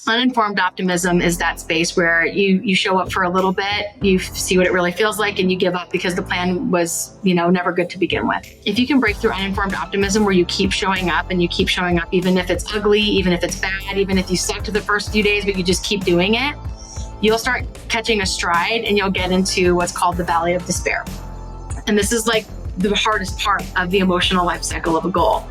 Uninformed optimism is that space where you show up for a little bit, you see what it really feels like, and you give up because the plan was, never good to begin with. If you can break through uninformed optimism where you keep showing up and you keep showing up, even if it's ugly, even if it's bad, even if you suck to the first few days, but you just keep doing it, you'll start catching a stride and you'll get into what's called the valley of despair. And this is like the hardest part of the emotional life cycle of a goal.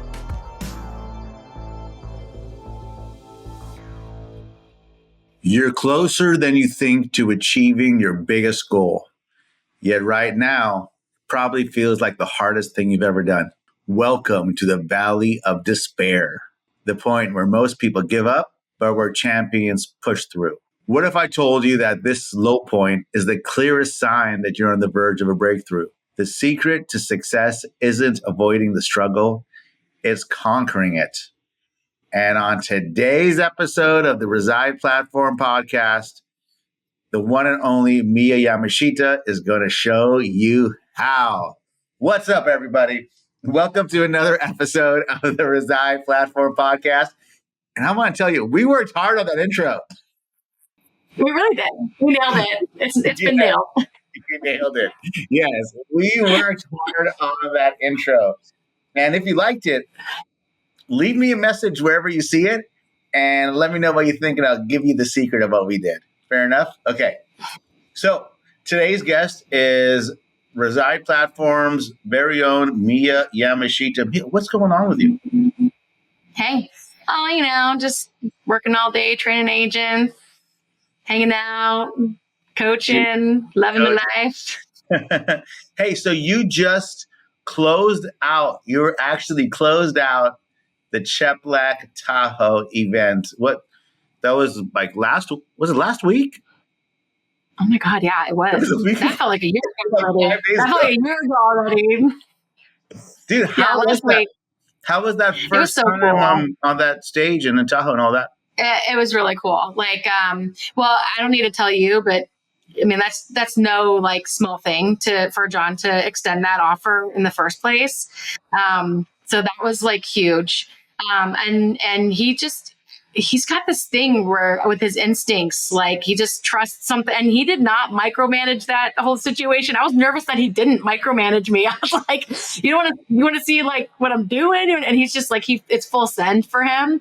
You're closer than you think to achieving your biggest goal. Yet right now, probably feels like the hardest thing you've ever done. Welcome to the valley of despair, the point where most people give up, but where champions push through. What if I told you that this low point is the clearest sign that you're on the verge of a breakthrough? The secret to success isn't avoiding the struggle, it's conquering it. And on today's episode of the Reside Platform podcast, the one and only Mie Yamashita is going to show you how. What's up, everybody? Welcome to another episode of the Reside Platform podcast. And I want to tell you, we worked hard on that intro. We really did. We nailed it. It's been nailed. You nailed it. Yes, we worked hard on that intro. And if you liked it, leave me a message wherever you see it and let me know what you think, and I'll give you the secret of what we did. Fair enough? Okay. So today's guest is Reside Platform's very own Mie Yamashita. Mie, what's going on with you? Hey. Oh, just working all day, training agents, hanging out, coaching, loving the life. Hey, so you just closed out. You were actually closed out the Cheplack Tahoe event. What that was like last week? Oh my God, yeah, it was. That felt like a year ago already. That felt like a year ago already. Dude, how was that? How was that first time cool. on that stage and in Tahoe and all that? It was really cool. Like, well, I don't need to tell you, but I mean, that's no like small thing for John to extend that offer in the first place. So that was like huge. And he's got this thing where with his instincts, like he just trusts something, and he did not micromanage that whole situation. I was nervous that he didn't micromanage me. I was like, you want to see like what I'm doing? And he's just like, it's full send for him.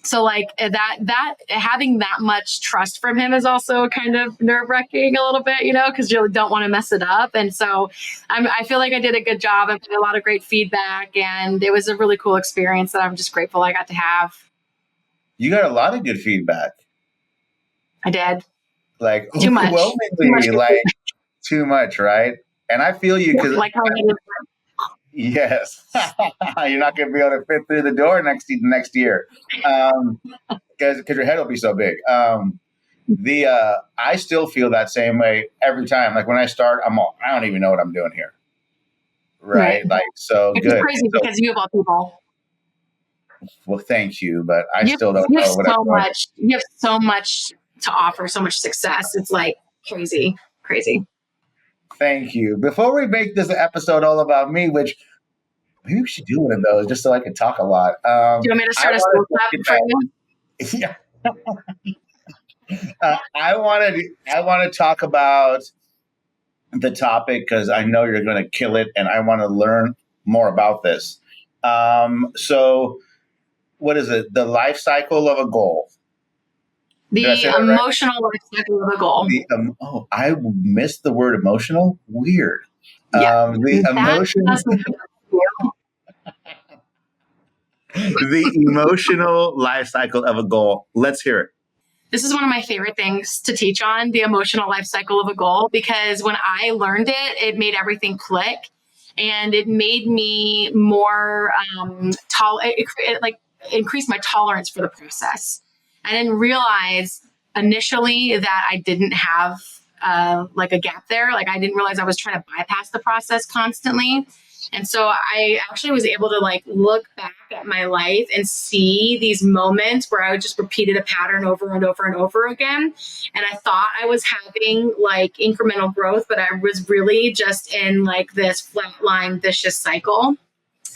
So like that having that much trust from him is also kind of nerve-wracking a little bit, because you don't want to mess it up. And so I feel like I did a good job. I got a lot of great feedback, and it was a really cool experience that I'm just grateful I got to have. You got a lot of good feedback. I did. Like too much. Too much, right? And I feel you because yes, you're not going to be able to fit through the door next year, because your head will be so big. I still feel that same way every time. Like when I start, I don't even know what I'm doing here, right? Like so it's good. Crazy because you of all people. Well, thank you, but I still don't know what I'm doing. You have so much to offer, so much success. It's like crazy. Thank you. Before we make this episode all about me, which maybe we should do one of those just so I can talk a lot. Do you want me to start a school clap for you? Yeah. I want to talk about the topic because I know you're going to kill it, and I want to learn more about this. So, what is it? The life cycle of a goal. The emotional life cycle of a goal. I missed the word emotional. Weird. Yeah, the emotional life cycle of a goal. Let's hear it. This is one of my favorite things to teach on, the emotional life cycle of a goal, because when I learned it, it made everything click, and it made me more it increased my tolerance for the process. I didn't realize initially that I didn't have like a gap there. Like I didn't realize I was trying to bypass the process constantly. And so I actually was able to like look back at my life and see these moments where I just repeated a pattern over and over and over again. And I thought I was having like incremental growth, but I was really just in like this flatline vicious cycle.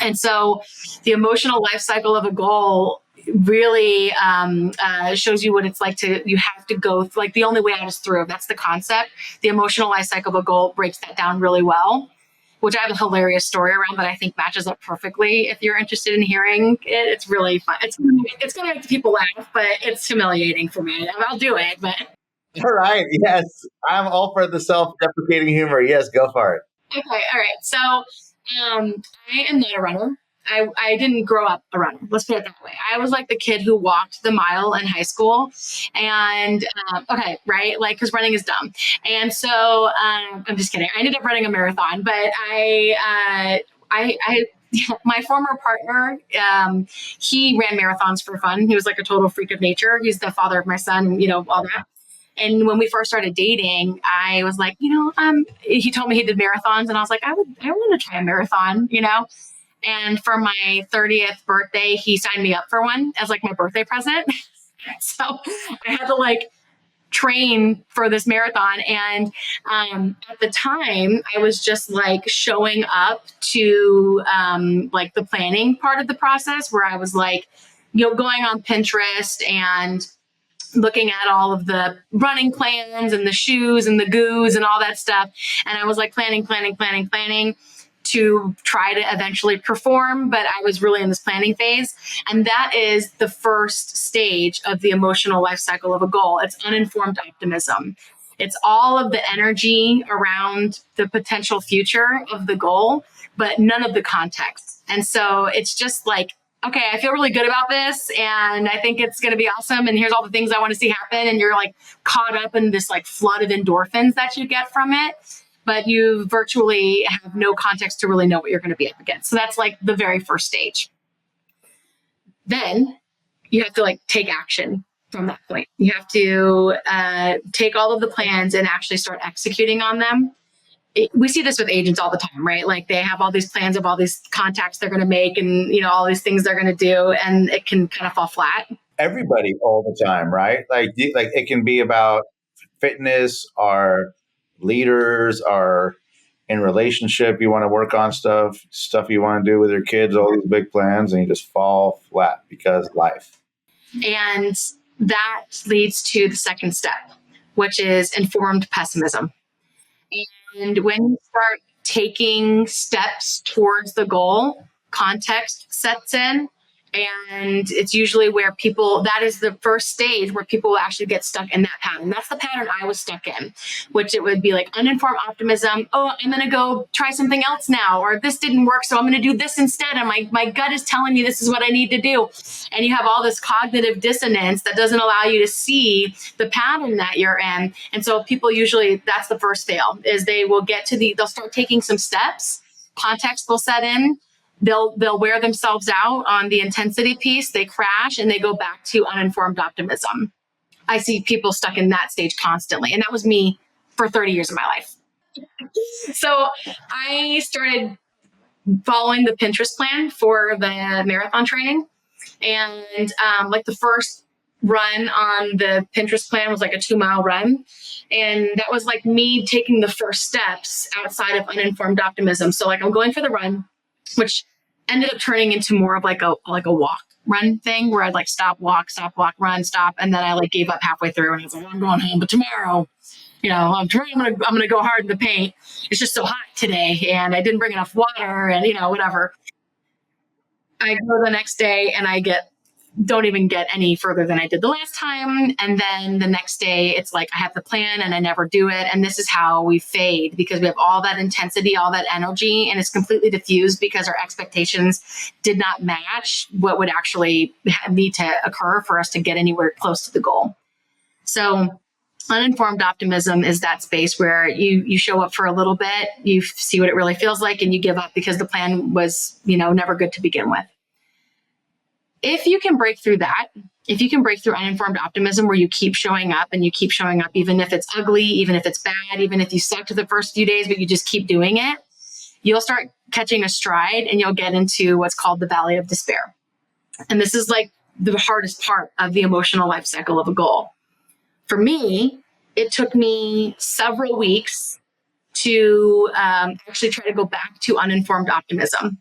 And so the emotional life cycle of a goal really shows you what it's like you have to go, like the only way out is through. That's the concept. The emotional life cycle of a goal breaks that down really well, which I have a hilarious story around that I think matches up perfectly. If you're interested in hearing it, it's really fun. It's going to make people laugh, but it's humiliating for me. I'll do it, but. All right. Yes. I'm all for the self-deprecating humor. Yes, go for it. Okay. All right. So I am not a runner. I didn't grow up a runner. Let's put it that way. I was like the kid who walked the mile in high school. And okay, right? Like, because running is dumb. And so I'm just kidding. I ended up running a marathon, but I my former partner, he ran marathons for fun. He was like a total freak of nature. He's the father of my son, all that. And when we first started dating, I was like, he told me he did marathons, and I was like, I want to try a marathon, And for my 30th birthday, he signed me up for one as like my birthday present. So I had to like train for this marathon. And at the time, I was just like showing up to like the planning part of the process, where I was like, going on Pinterest and looking at all of the running plans and the shoes and the goos and all that stuff. And I was like planning to try to eventually perform, but I was really in this planning phase. And that is the first stage of the emotional life cycle of a goal. It's uninformed optimism. It's all of the energy around the potential future of the goal, but none of the context. And so it's just like, okay, I feel really good about this, and I think it's going to be awesome, and here's all the things I want to see happen, and you're like caught up in this like flood of endorphins that you get from it, but you virtually have no context to really know what you're going to be up against. So that's like the very first stage. Then you have to like take action from that point. You have to take all of the plans and actually start executing on them. We see this with agents all the time, right? Like they have all these plans of all these contacts they're going to make and, all these things they're going to do, and it can kind of fall flat. Everybody all the time, right? Like it can be about fitness, our leaders, our in relationship, you want to work on stuff you want to do with your kids, all these big plans, and you just fall flat because life. And that leads to the second step, which is informed pessimism. And when you start taking steps towards the goal, context sets in. And it's usually where that is the first stage where people will actually get stuck in that pattern. That's the pattern I was stuck in, which it would be like uninformed optimism. Oh, I'm going to go try something else now, or this didn't work, so I'm going to do this instead. And my gut is telling me this is what I need to do. And you have all this cognitive dissonance that doesn't allow you to see the pattern that you're in. And so people usually, that's the first fail, is they will they'll start taking some steps. Context will set in. They'll wear themselves out on the intensity piece. They crash and they go back to uninformed optimism. I see people stuck in that stage constantly. And that was me for 30 years of my life. So I started following the Pinterest plan for the marathon training. And like the first run on the Pinterest plan was like a 2-mile run. And that was like me taking the first steps outside of uninformed optimism. So like I'm going for the run, which ended up turning into more of like a walk run thing, where I'd like stop, walk, run, stop. And then I like gave up halfway through, and I was like, I'm going home, but tomorrow, I'm going to go hard in the paint. It's just so hot today, and I didn't bring enough water, and whatever. I go the next day and I don't even get any further than I did the last time. And then the next day it's like I have the plan and I never do it. And this is how we fade, because we have all that intensity, all that energy, and it's completely diffused because our expectations did not match what would actually need to occur for us to get anywhere close to the goal. So uninformed optimism is that space where you show up for a little bit, you see what it really feels like, and you give up because the plan was, never good to begin with. If you can break through that, if you can break through uninformed optimism, where you keep showing up and you keep showing up, even if it's ugly, even if it's bad, even if you sucked the first few days, but you just keep doing it, you'll start catching a stride and you'll get into what's called the valley of despair. And this is like the hardest part of the emotional life cycle of a goal. For me, it took me several weeks to actually try to go back to uninformed optimism.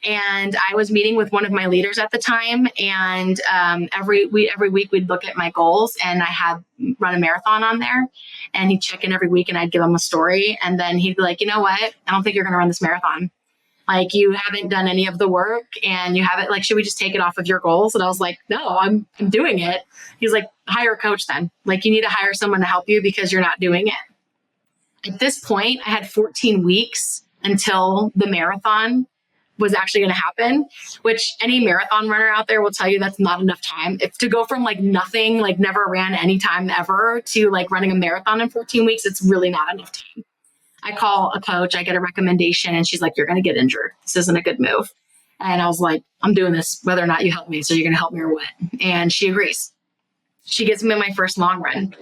And I was meeting with one of my leaders at the time, and every week we'd look at my goals, and I had run a marathon on there, and he'd check in every week, and I'd give him a story, and then he'd be like, you know what? I don't think you're going to run this marathon. Like, you haven't done any of the work, and you haven't, like, should we just take it off of your goals? And I was like, no, I'm doing it. He's like, hire a coach then. Like, you need to hire someone to help you because you're not doing it. At this point, I had 14 weeks until the marathon was actually going to happen, which any marathon runner out there will tell you that's not enough time. If to go from like nothing, like never ran any time ever, to like running a marathon in 14 weeks, it's really not enough time. I call a coach, I get a recommendation, and she's like, you're going to get injured. This isn't a good move. And I was like, I'm doing this whether or not you help me. So you're going to help me or what? And she agrees. She gives me my first long run,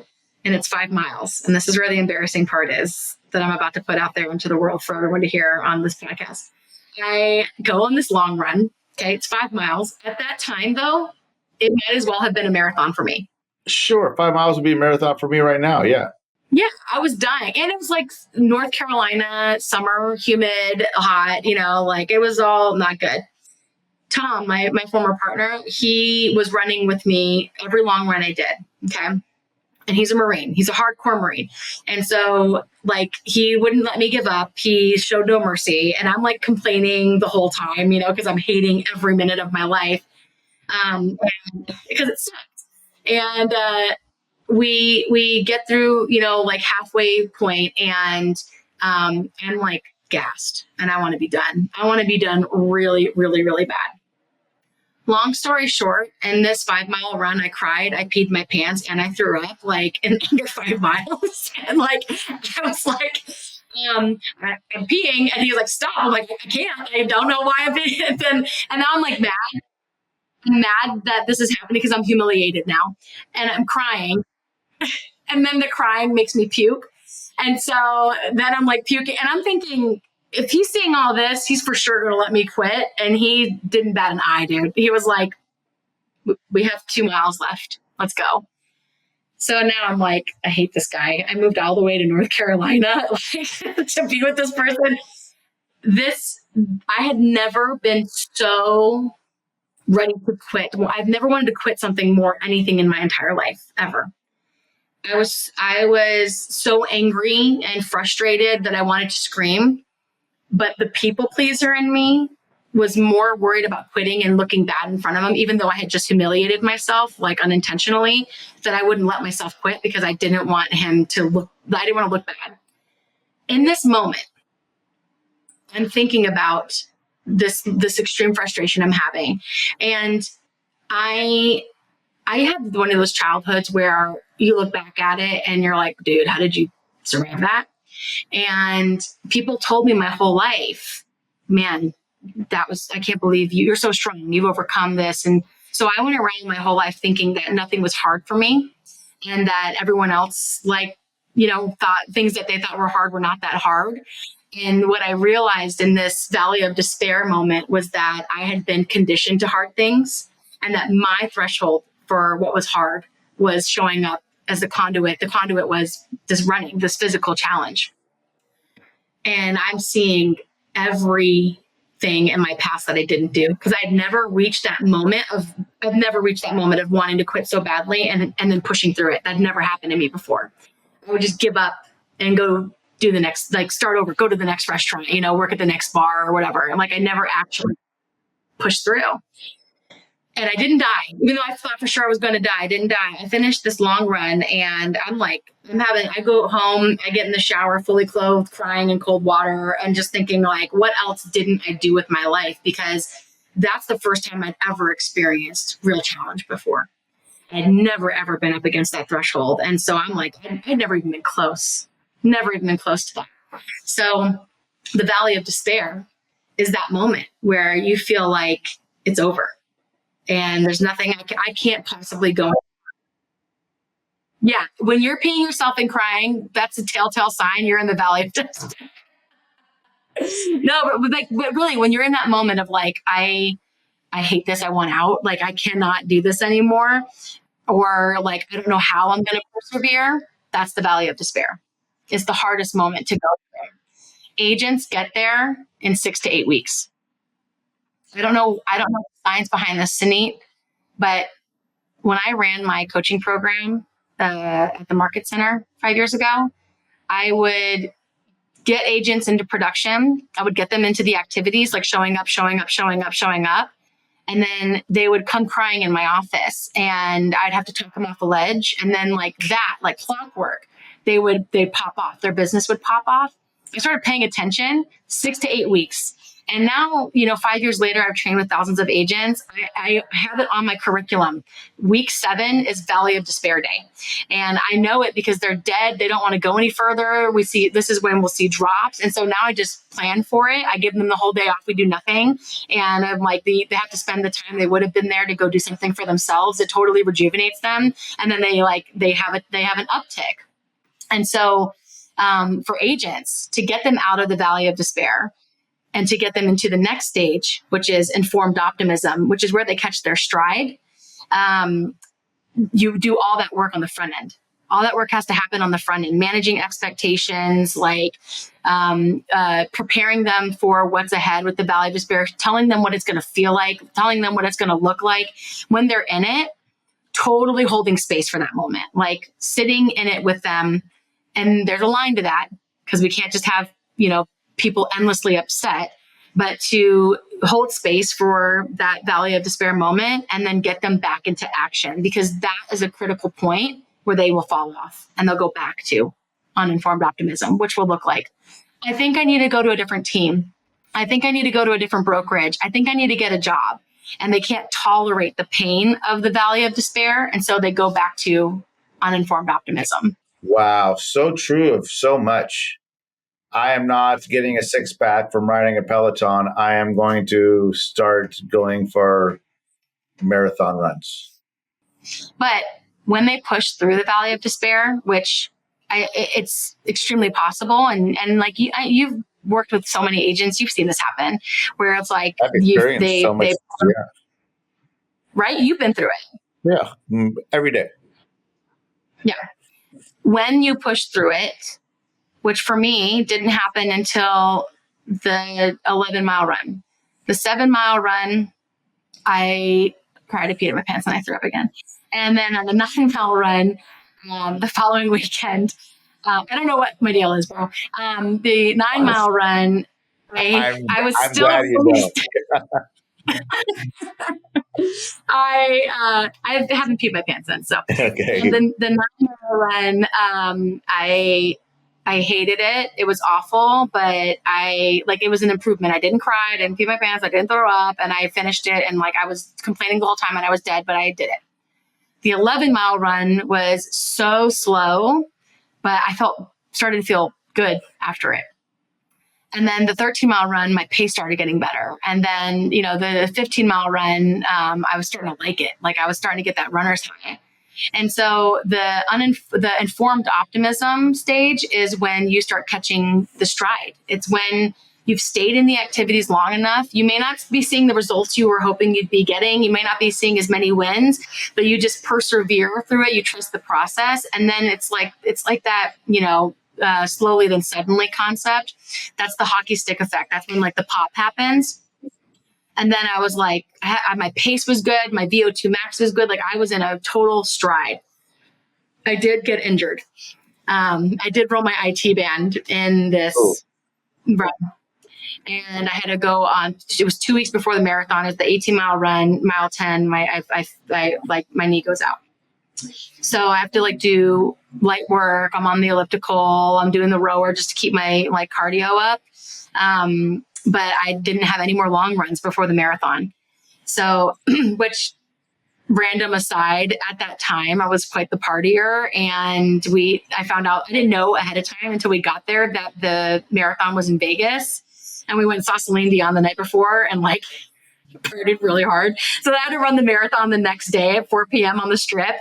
and it's 5 miles. And this is where the embarrassing part is that I'm about to put out there into the world for everyone to hear on this podcast. I go on this long run. Okay, it's 5 miles. At that time, though, it might as well have been a marathon for me. Sure, 5 miles would be a marathon for me right now. Yeah. Yeah, I was dying. And it was like North Carolina, summer, humid, hot, like it was all not good. Tom, my former partner, he was running with me every long run I did. Okay. And he's a Marine. He's a hardcore Marine. And so like he wouldn't let me give up. He showed no mercy. And I'm like complaining the whole time, because I'm hating every minute of my life. Because it sucks. And we get through, like halfway point, and I'm like gassed, and I want to be done. I want to be done really, really, really bad. Long story short, in this 5 mile run, I cried, I peed my pants, and I threw up like in under 5 miles. And like, I was like, I'm peeing, and he was like, stop. I'm like, I can't, I don't know why I'm peeing. And now I'm like mad. I'm mad that this is happening because I'm humiliated now, and I'm crying. And then the crying makes me puke. And so then I'm like puking, and I'm thinking, if he's seeing all this, he's for sure going to let me quit. And he didn't bat an eye, dude. He was like, we have 2 miles left. Let's go. So now I'm like, I hate this guy. I moved all the way to North Carolina to be with this person. I had never been so ready to quit. Well, I've never wanted to quit anything in my entire life, ever. I was so angry and frustrated that I wanted to scream. But the people pleaser in me was more worried about quitting and looking bad in front of him, even though I had just humiliated myself, like unintentionally, that I wouldn't let myself quit because I didn't want him to look, I didn't want to look bad. In this moment, I'm thinking about this extreme frustration I'm having. And I had one of those childhoods where you look back at it and you're like, dude, how did you survive that? And people told me my whole life, man, I can't believe you're so strong. You've overcome this. And so I went around my whole life thinking that nothing was hard for me, and that everyone else, thought things that they thought were hard were not that hard. And what I realized in this valley of despair moment was that I had been conditioned to hard things, and that my threshold for what was hard was showing up as the conduit. The conduit was this physical challenge. And I'm seeing everything in my past that I didn't do, because I've never reached that moment of wanting to quit so badly and then pushing through it. That never happened to me before. I would just give up and go do the next, start over, go to the next restaurant, work at the next bar or whatever. And I never actually pushed through. And I didn't die. Even though I thought for sure I was going to die, I didn't die. I finished this long run, and I go home, I get in the shower fully clothed, crying in cold water, and just thinking what else didn't I do with my life? Because that's the first time I'd ever experienced real challenge before. I'd never, ever been up against that threshold. And so I'm like, I'd never even been close to that. So the valley of despair is that moment where you feel like it's over. And there's nothing I can't possibly go. Yeah. When you're peeing yourself and crying, that's a telltale sign you're in the valley of despair. No, but really, when you're in that moment of I hate this, I want out, I cannot do this anymore, or I don't know how I'm going to persevere, that's the valley of despair. It's the hardest moment to go through. Agents get there in 6 to 8 weeks. I don't know the science behind this, Sunit, but when I ran my coaching program at the Market Center 5 years ago, I would get agents into production. I would get them into the activities, like showing up, showing up, showing up, showing up. And then they would come crying in my office and I'd have to talk them off a ledge. And then like clockwork, they'd pop off. Their business would pop off. I started paying attention 6 to 8 weeks. And now, 5 years later, I've trained with thousands of agents. I have it on my curriculum. Week 7 is Valley of Despair Day. And I know it because they're dead. They don't want to go any further. This is when we'll see drops. And so now I just plan for it. I give them the whole day off. We do nothing. And I'm like, they have to spend the time they would have been there to go do something for themselves. It totally rejuvenates them. And then they have an uptick. And so for agents to get them out of the Valley of Despair, and to get them into the next stage, which is informed optimism, which is where they catch their stride. You do all that work on the front end. All that work has to happen on the front end, managing expectations, preparing them for what's ahead with the Valley of Despair, telling them what it's going to feel like, telling them what it's going to look like when they're in it, totally holding space for that moment, like sitting in it with them. And there's a line to that because we can't just have, people endlessly upset, but to hold space for that Valley of Despair moment and then get them back into action, because that is a critical point where they will fall off and they'll go back to uninformed optimism, which will look like, I think I need to go to a different team. I think I need to go to a different brokerage. I think I need to get a job. And they can't tolerate the pain of the Valley of Despair. And so they go back to uninformed optimism. Wow. So true of so much. I am not getting a six pack from riding a Peloton. I am going to start going for marathon runs. But when they push through the Valley of Despair, which it's extremely possible, and like you've worked with so many agents, you've seen this happen, where it's like right? You've been through it. Yeah, every day. Yeah. When you push through it, which for me didn't happen until the 11-mile run. The 7-mile run, I cried, I peed in my pants, and I threw up again. And then on the 9-mile run, the following weekend, I don't know what my deal is, bro. The 9-mile run, I was I'm still. glad you know. I haven't peed my pants since. So okay. And then the 9-mile run, I hated it. It was awful, but it was an improvement. I didn't cry. I didn't pee my pants. I didn't throw up, and I finished it. And I was complaining the whole time and I was dead, but I did it. The 11-mile run was so slow, but I started to feel good after it. And then the 13-mile run, my pace started getting better. And then, the 15-mile run, I was starting to like it. I was starting to get that runner's high. And so the informed optimism stage is when you start catching the stride. It's when you've stayed in the activities long enough. You may not be seeing the results you were hoping you'd be getting. You may not be seeing as many wins, but you just persevere through it. You trust the process. And then it's like that, slowly then suddenly concept. That's the hockey stick effect. That's when the pop happens. And then I was like, my pace was good. My VO2 max was good. I was in a total stride. I did get injured. I did roll my IT band in this run. And I had to go on, it was 2 weeks before the marathon. It's the 18-mile run, mile 10. My knee goes out. So I have to do light work. I'm on the elliptical. I'm doing the rower just to keep my cardio up. But I didn't have any more long runs before the marathon. So, which random aside, at that time, I was quite the partier. And I found out, I didn't know ahead of time until we got there that the marathon was in Vegas. And we went and saw Celine Dion the night before and partied really hard. So I had to run the marathon the next day at 4 p.m. on the strip.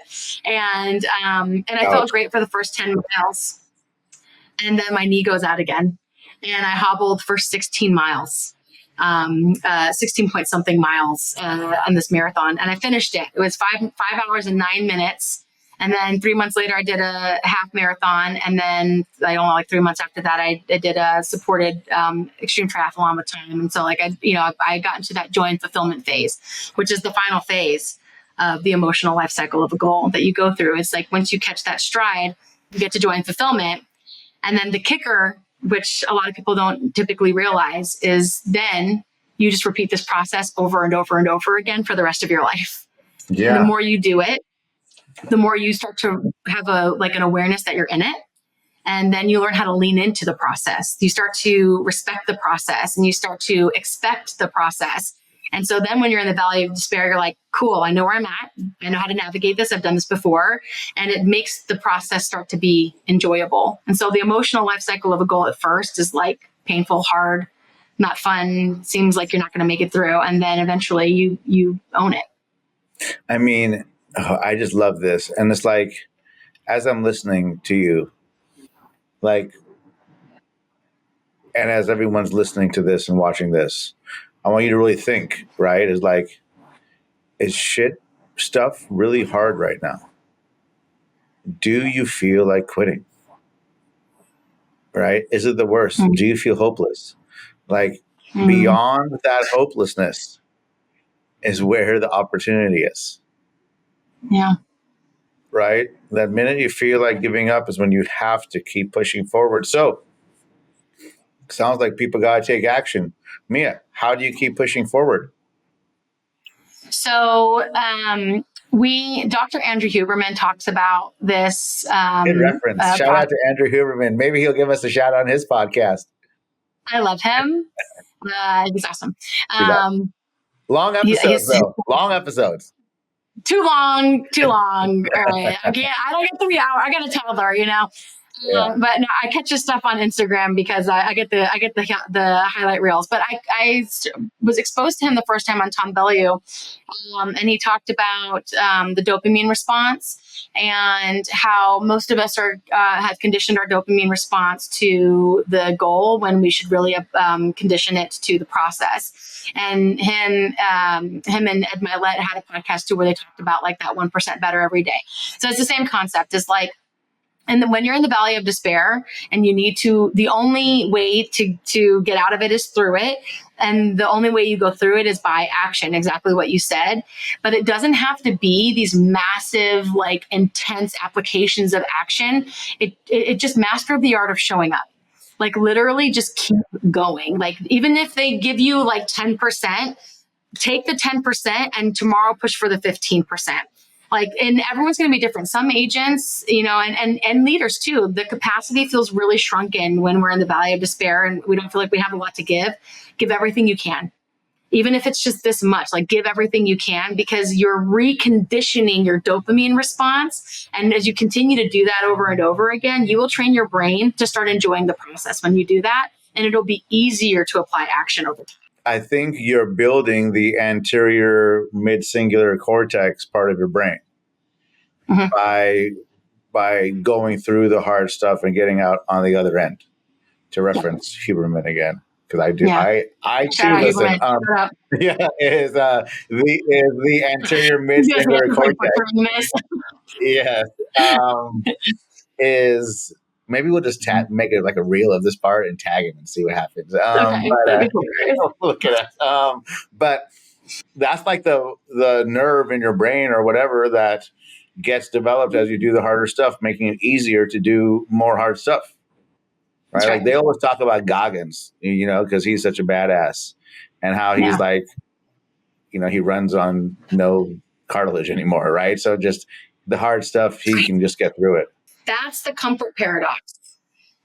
And I felt great for the first 10 miles. And then my knee goes out again. And I hobbled for 16 miles, 16 point something miles on this marathon. And I finished it. It was 5 hours and 9 minutes. And then 3 months later, I did a half marathon. And then I don't know, like 3 months after that, I did a supported extreme triathlon with time. And so like, I got into that joy and fulfillment phase, which is the final phase of the emotional life cycle of a goal that you go through. It's like, once you catch that stride, you get to joy and fulfillment. And then the kicker, which a lot of people don't typically realize, is then you just repeat this process over and over and over again for the rest of your life. Yeah. And the more you do it, the more you start to have an awareness that you're in it. And then you learn how to lean into the process. You start to respect the process and you start to expect the process. And so then when you're in the valley of despair, you're like, cool, I know where I'm at. I know how to navigate this. I've done this before. And it makes the process start to be enjoyable. And so the emotional life cycle of a goal at first is like painful, hard, not fun, seems like you're not going to make it through. And then eventually you own it. I mean, I just love this. And it's like, as I'm listening to you, like, and as everyone's listening to this and watching this, I want you to really think, right? Is like, is shit stuff really hard right now? Do you feel like quitting? Right? Is it the worst? Mm-hmm. Do you feel hopeless? Like, beyond that hopelessness is where the opportunity is. Yeah. Right? That minute you feel like giving up is when you have to keep pushing forward. So, sounds like people got to take action. Mie, how do you keep pushing forward? So, Dr. Andrew Huberman talks about this. Good reference. Shout out to Andrew Huberman. Maybe he'll give us a shout on his podcast. I love him. He's awesome. Long episodes, though. Long episodes. Too long. All right. I don't get 3 hours. I got a toddler, Yeah. But no, I catch his stuff on Instagram because I get the highlight reels. But I was exposed to him the first time on Tom Bellew, and he talked about the dopamine response and how most of us have conditioned our dopamine response to the goal when we should really condition it to the process. And him and Ed Milet had a podcast too where they talked about like that 1% better every day. So it's the same concept. Is like. And then when you're in the valley of despair and you need to, the only way to get out of it is through it. And the only way you go through it is by action, exactly what you said. But it doesn't have to be these massive, like intense applications of action. It just master the art of showing up. Like literally just keep going. Like even if they give you like 10%, take the 10% and tomorrow push for the 15%. Like, and everyone's going to be different. Some agents, and leaders too, the capacity feels really shrunken when we're in the valley of despair and we don't feel like we have a lot to give. Give everything you can. Even if it's just this much, like give everything you can because you're reconditioning your dopamine response. And as you continue to do that over and over again, you will train your brain to start enjoying the process when you do that. And it'll be easier to apply action over time. I think you're building the anterior mid-singular cortex part of your brain by going through the hard stuff and getting out on the other end. To reference Huberman again, because I do. Yeah. I too listen. Is the anterior mid-singular cortex? Yes. Is. Maybe we'll just make it like a reel of this part and tag him and see what happens. Look at that. But that's like the nerve in your brain or whatever that gets developed as you do the harder stuff, making it easier to do more hard stuff. Right? Like they always talk about Goggins, because he's such a badass and how he's like, he runs on no cartilage anymore. Right. So just the hard stuff, he can just get through it. That's the comfort paradox.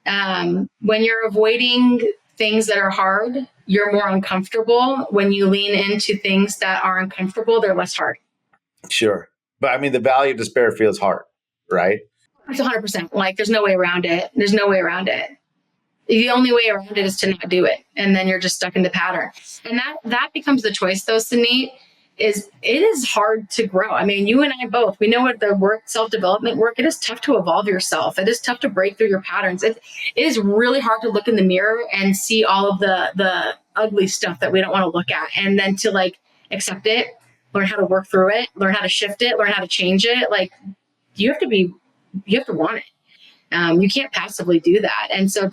When you're avoiding things that are hard, you're more uncomfortable. When you lean into things that are uncomfortable, they're less hard. Sure. But I mean, the valley of despair feels hard, right? It's 100%. Like there's no way around it. The only way around it is to not do it. And then you're just stuck in the pattern. And that becomes the choice though, Sunit. It is hard to grow. I mean, you and I both, we know what the work, self-development work, it is tough to evolve yourself. It is tough to break through your patterns. It is really hard to look in the mirror and see all of the ugly stuff that we don't want to look at. And then to like accept it, learn how to work through it, learn how to shift it, learn how to change it. Like you have to want it. You can't passively do that. And so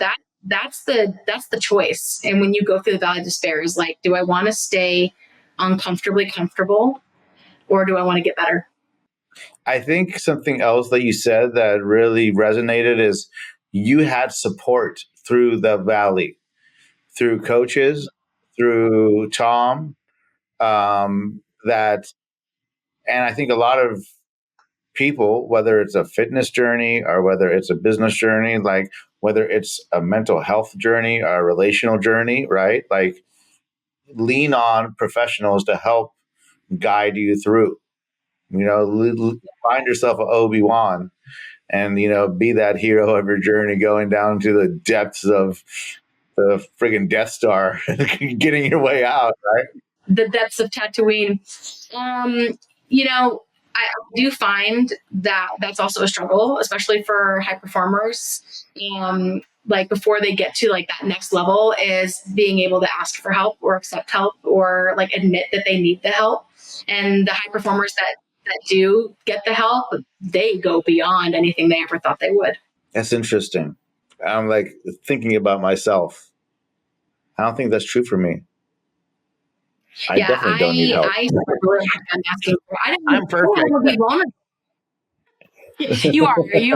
that's the choice. And when you go through the valley of despair is like, do I want to stay uncomfortably comfortable, or do I want to get better? I think something else that you said that really resonated is you had support through the valley, through coaches, through Tom, that, and I think a lot of people, whether it's a fitness journey or whether it's a business journey, like whether it's a mental health journey or a relational journey, right? Like lean on professionals to help guide you through. Find yourself an Obi-Wan and, be that hero of your journey going down to the depths of the friggin' Death Star, getting your way out, right? The depths of Tatooine. I do find that that's also a struggle, especially for high performers. Like before they get to like that next level is being able to ask for help or accept help or like admit that they need the help. And the high performers that do get the help, they go beyond anything they ever thought they would. That's interesting. I'm like thinking about myself. I don't think that's true for me. I definitely don't need help. I'm perfect. You are a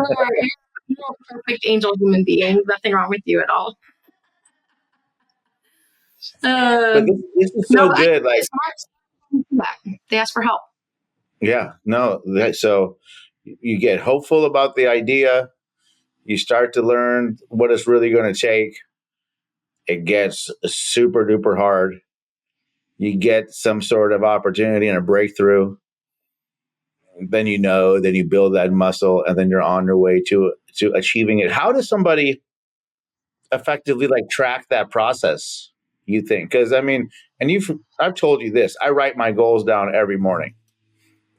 perfect angel human being. Nothing wrong with you at all. But this is so good. Like they ask for help. Yeah, no. So you get hopeful about the idea. You start to learn what it's really going to take. It gets super duper hard. You get some sort of opportunity and a breakthrough. Then then you build that muscle, and then you're on your way to achieving it. How does somebody effectively like track that process, you think? Because I mean, and I've told you this, I write my goals down every morning,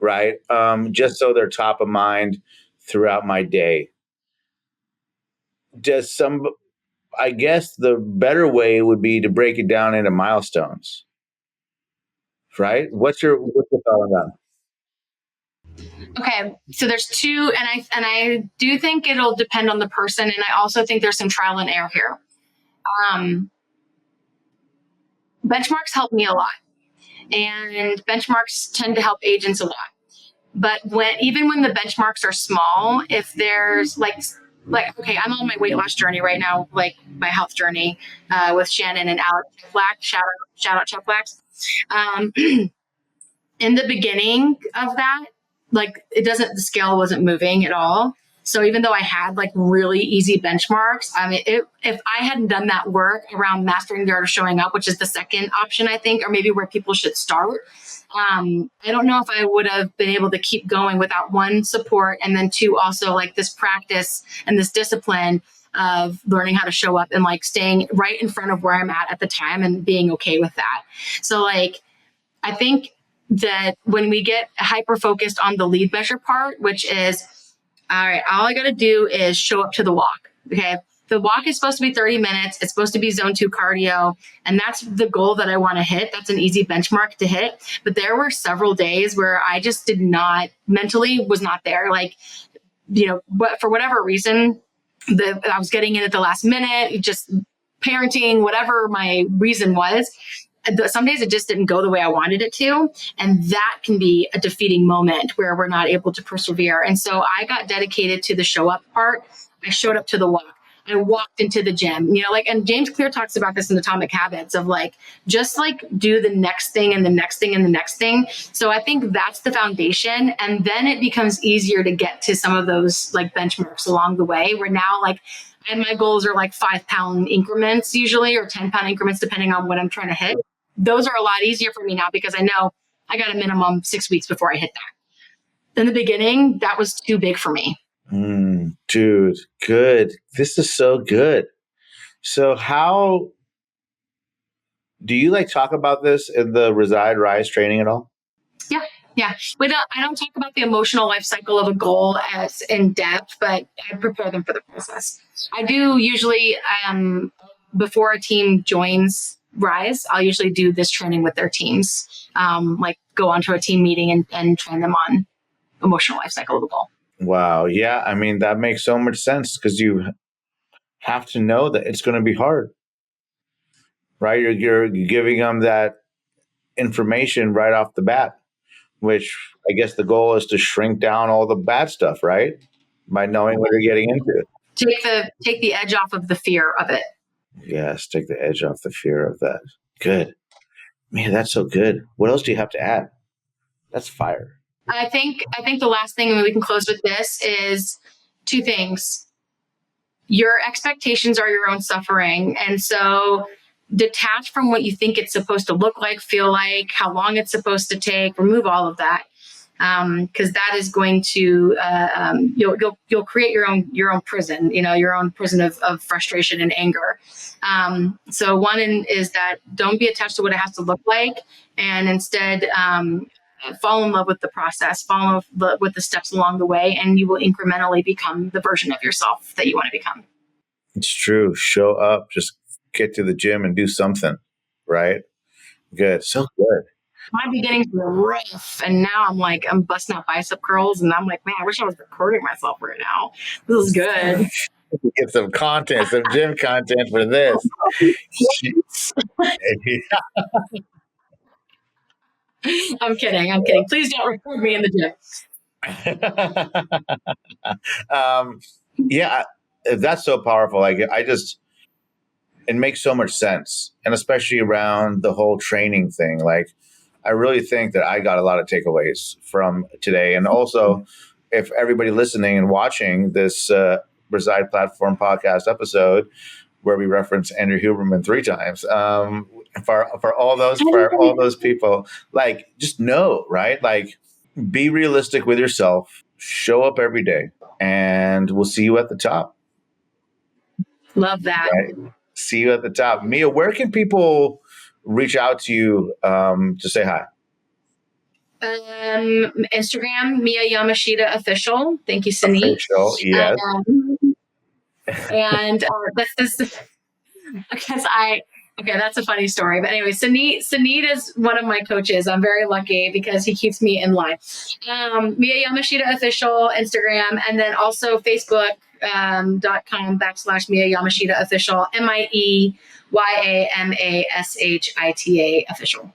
right? Just so they're top of mind throughout my day. I guess the better way would be to break it down into milestones, right? What's your thought on that? Okay, so there's two, and I do think it'll depend on the person, and I also think there's some trial and error here. Benchmarks help me a lot, and benchmarks tend to help agents a lot. But even when the benchmarks are small, if there's like okay, I'm on my weight loss journey right now, like my health journey with Shannon and Alex Black. Shout out Chuck Blacks. In the beginning of that, like the scale wasn't moving at all. So even though I had like really easy benchmarks, I mean, if I hadn't done that work around mastering the art of showing up, which is the second option, I think, or maybe where people should start, I don't know if I would have been able to keep going without one, support, and then two, also like this practice and this discipline of learning how to show up and like staying right in front of where I'm at the time and being okay with that. So like, I think that when we get hyper focused on the lead measure part, which is, all right, all I got to do is show up to the walk. Okay. The walk is supposed to be 30 minutes. It's supposed to be zone 2 cardio. And that's the goal that I want to hit. That's an easy benchmark to hit. But there were several days where I just mentally was not there. Like, but for whatever reason, I was getting in at the last minute, just parenting, whatever my reason was. Some days it just didn't go the way I wanted it to. And that can be a defeating moment where we're not able to persevere. And so I got dedicated to the show up part. I showed up to the walk. I walked into the gym, and James Clear talks about this in Atomic Habits of like, just like do the next thing and the next thing and the next thing. So I think that's the foundation. And then it becomes easier to get to some of those like benchmarks along the way where now like, and my goals are like 5-pound increments usually, or 10-pound increments, depending on what I'm trying to hit. Those are a lot easier for me now because I know I got a minimum 6 weeks before I hit that. In the beginning, that was too big for me. Dude, good. This is so good. So how do you like talk about this in the Reside Rise training at all? Yeah. I don't talk about the emotional life cycle of a goal as in depth, but I prepare them for the process. I do usually, before a team joins Rise, I'll usually do this training with their teams, like go onto a team meeting and train them on emotional life cycle of a goal. Wow. Yeah. I mean, that makes so much sense because you have to know that it's going to be hard, right? You're giving them that information right off the bat, which I guess the goal is to shrink down all the bad stuff, right? By knowing what you're getting into. Take the edge off of the fear of it. Yes. Take the edge off the fear of that. Good. Man, that's so good. What else do you have to add? That's fire. I think the last thing, and we can close with this, is two things. Your expectations are your own suffering. And so detach from what you think it's supposed to look like, feel like, how long it's supposed to take, remove all of that. Because that is going to you'll create your own prison, your own prison of frustration and anger. So one is that don't be attached to what it has to look like, and instead fall in love with the process, fall in love with the steps along the way, and you will incrementally become the version of yourself that you want to become. It's true. Show up. Just get to the gym and do something, right? Good. So good. My beginnings were rough, and now I'm busting out bicep curls, and I'm like, man, I wish I was recording myself right now. This is good. Get some content, some gym content for this. I'm kidding. Please don't record me in the gym. Yeah, that's so powerful. Like it makes so much sense, and especially around the whole training thing. Like, I really think that I got a lot of takeaways from today, and also, if everybody listening and watching this Reside Platform podcast episode, where we reference Andrew Huberman 3 times, for all those people, like, just know, right? Like, be realistic with yourself, show up every day, and we'll see you at the top. Love that. Right? See you at the top. Mia, where can people reach out to you to say hi? Instagram, Mie Yamashita official. Thank you, Sunit. Official, yes. And this because that's a funny story. But anyway, Sunit is one of my coaches. I'm very lucky because he keeps me in line. Mie Yamashita official, Instagram, and then also Facebook. .com/Mie Yamashita official, MIEYAMASHITA official.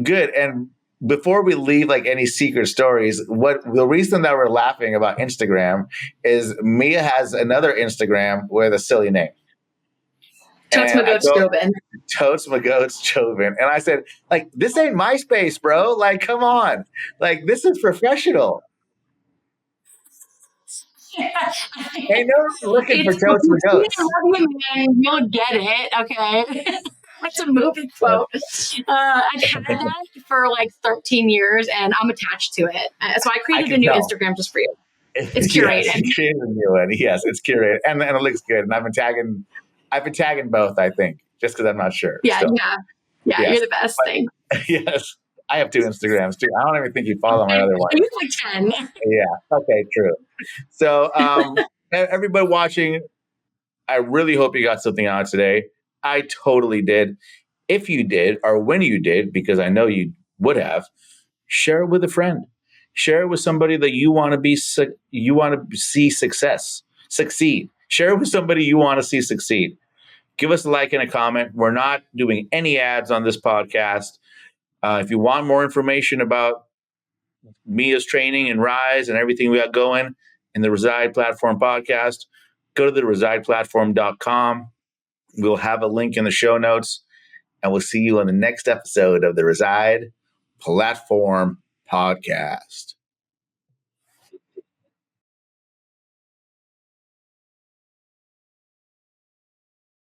Good. And before we leave, like, any secret stories, the reason that we're laughing about Instagram is Mia has another Instagram with a silly name. Totes Magoats Jobin. Totes Magoats Jobin. And I said, like, this ain't MySpace, bro. Like, come on. Like, this is professional. Ain't no looking for Totes Magoats. You'll get it, okay? That's a movie quote. I've had that for like 13 years, and I'm attached to it. So I created a new Instagram just for you. It's curated. Yes, you created a new one. Yes, it's curated, and it looks good. And I've been tagging both, I think, just because I'm not sure. Yeah, yes. You're the best thing. Yes, I have 2 Instagrams too. I don't even think you follow my other one. You have like 10. Yeah. Okay. True. So, everybody watching, I really hope you got something out today. I totally did. If you did, or when you did, because I know you would have, share it with a friend. Share it with somebody that you want to see succeed. Share it with somebody you want to see succeed. Give us a like and a comment. We're not doing any ads on this podcast. If you want more information about Mia's training and Rise and everything we got going in the Reside Platform podcast, go to the resideplatform.com. We'll have a link in the show notes, and we'll see you on the next episode of the Reside Platform podcast.